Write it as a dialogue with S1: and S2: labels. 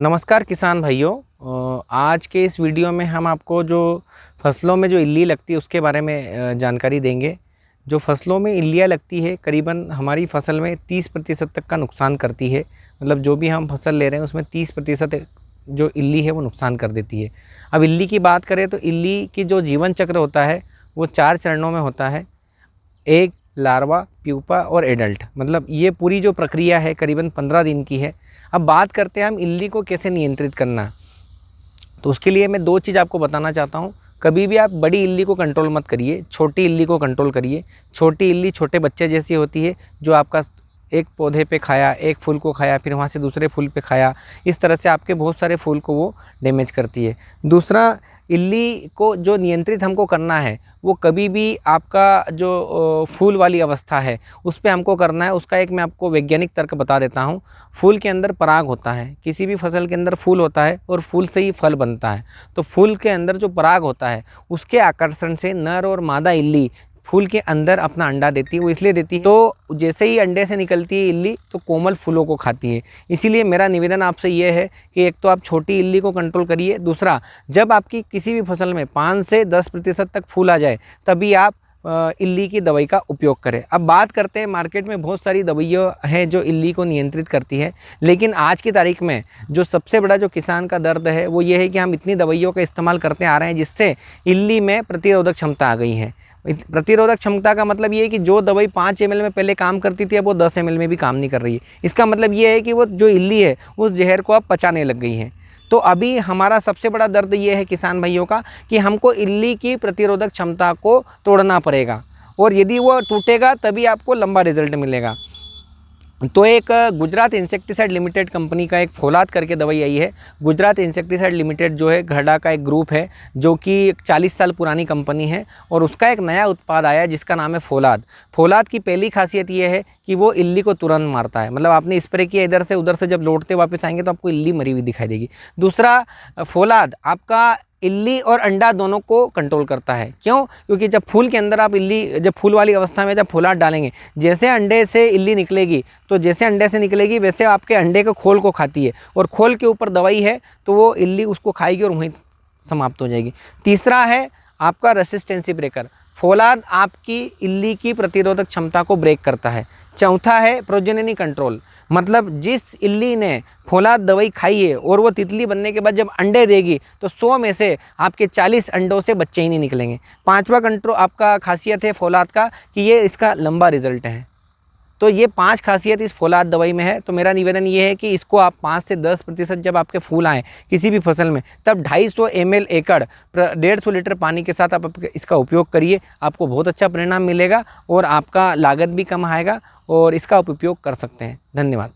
S1: नमस्कार किसान भाइयों। आज के इस वीडियो में हम आपको जो फसलों में जो इल्ली लगती है उसके बारे में जानकारी देंगे। जो फसलों में इल्लियाँ लगती है करीबन हमारी फसल में 30% तक का नुकसान करती है। मतलब जो भी हम फसल ले रहे हैं उसमें 30% जो इल्ली है वो नुकसान कर देती है। अब इल्ली की बात करें तो इल्ली की जो जीवन चक्र होता है वो 4 चरणों में होता है। एग, लार्वा, प्यूपा और एडल्ट। मतलब ये पूरी जो प्रक्रिया है करीबन 15 दिन की है। अब बात करते हैं हम इल्ली को कैसे नियंत्रित करना। तो उसके लिए मैं 2 चीज़ आपको बताना चाहता हूँ। कभी भी आप बड़ी इल्ली को कंट्रोल मत करिए, छोटी इल्ली को कंट्रोल करिए। छोटी इल्ली छोटे बच्चे जैसी होती है, जो आपका एक पौधे पे खाया, एक फूल को खाया, फिर वहाँ से दूसरे फूल पे खाया, इस तरह से आपके बहुत सारे फूल को वो डैमेज करती है। दूसरा, इल्ली को जो नियंत्रित हमको करना है वो कभी भी आपका जो फूल वाली अवस्था है उस पे हमको करना है। उसका एक मैं आपको वैज्ञानिक तर्क बता देता हूँ। फूल के अंदर पराग होता है, किसी भी फसल के अंदर फूल होता है और फूल से ही फल बनता है। तो फूल के अंदर जो पराग होता है उसके आकर्षण से नर और मादा इल्ली फूल के अंदर अपना अंडा देती है। वो इसलिए देती है, तो जैसे ही अंडे से निकलती है इल्ली तो कोमल फूलों को खाती है। इसीलिए मेरा निवेदन आपसे ये है कि एक तो आप छोटी इल्ली को कंट्रोल करिए। दूसरा, जब आपकी किसी भी फसल में 5 से 10% तक फूल आ जाए तभी आप इल्ली की दवाई का उपयोग करें। अब बात करते हैं, मार्केट में बहुत सारी दवाइयाँ हैं जो इल्ली को नियंत्रित करती है, लेकिन आज की तारीख में जो सबसे बड़ा जो किसान का दर्द है वो ये है कि हम इतनी दवाइयों का इस्तेमाल करते आ रहे हैं जिससे इल्ली में प्रतिरोधक क्षमता आ गई है। प्रतिरोधक क्षमता का मतलब ये है कि जो दवाई 5 ml में पहले काम करती थी अब वो 10 ml में भी काम नहीं कर रही है। इसका मतलब ये है कि वो जो इल्ली है उस जहर को अब पचाने लग गई है। तो अभी हमारा सबसे बड़ा दर्द ये है किसान भाइयों का कि हमको इल्ली की प्रतिरोधक क्षमता को तोड़ना पड़ेगा, और यदि वो टूटेगा तभी आपको लंबा रिजल्ट मिलेगा। तो एक गुजरात इंसेक्टिसाइड लिमिटेड कंपनी का एक फौलाद करके दवाई आई है। गुजरात इंसेक्टिसाइड लिमिटेड जो है घड़ा का एक ग्रुप है जो कि 40 साल पुरानी कंपनी है, और उसका एक नया उत्पाद आया है जिसका नाम है फौलाद। फौलाद की पहली खासियत ये है कि वो इल्ली को तुरंत मारता है। मतलब आपने स्प्रे किया इधर से उधर से, जब लौटते वापस आएंगे तो आपको इल्ली मरी हुई दिखाई देगी। दूसरा, फौलाद आपका इल्ली और अंडा दोनों को कंट्रोल करता है। क्यों? क्योंकि जब फूल के अंदर आप इल्ली, जब फूल वाली अवस्था में जब फौलाद डालेंगे, जैसे अंडे से इल्ली निकलेगी तो जैसे अंडे से निकलेगी वैसे आपके अंडे के खोल को खाती है, और खोल के ऊपर दवाई है तो वो इल्ली उसको खाएगी और वहीं समाप्त हो जाएगी। तीसरा है आपका रेसिस्टेंसी ब्रेकर। फौलाद आपकी इल्ली की प्रतिरोधक क्षमता को ब्रेक करता है। चौथा है प्रोजेनिनी कंट्रोल। मतलब जिस इल्ली ने फौलाद दवाई खाई है और वो तितली बनने के बाद जब अंडे देगी तो 100 में से आपके 40 अंडों से बच्चे ही नहीं निकलेंगे। पांचवा कंट्रोल आपका खासियत है फौलाद का कि ये इसका लंबा रिजल्ट है। तो ये 5 खासियत इस फौलाद दवाई में है। तो मेरा निवेदन ये है कि इसको आप 5 से 10% जब आपके फूल आएँ किसी भी फसल में, तब 250 ml एकड़ 150 लीटर पानी के साथ आप इसका उपयोग करिए। आपको बहुत अच्छा परिणाम मिलेगा और आपका लागत भी कम आएगा, और इसका आप उपयोग कर सकते हैं। धन्यवाद।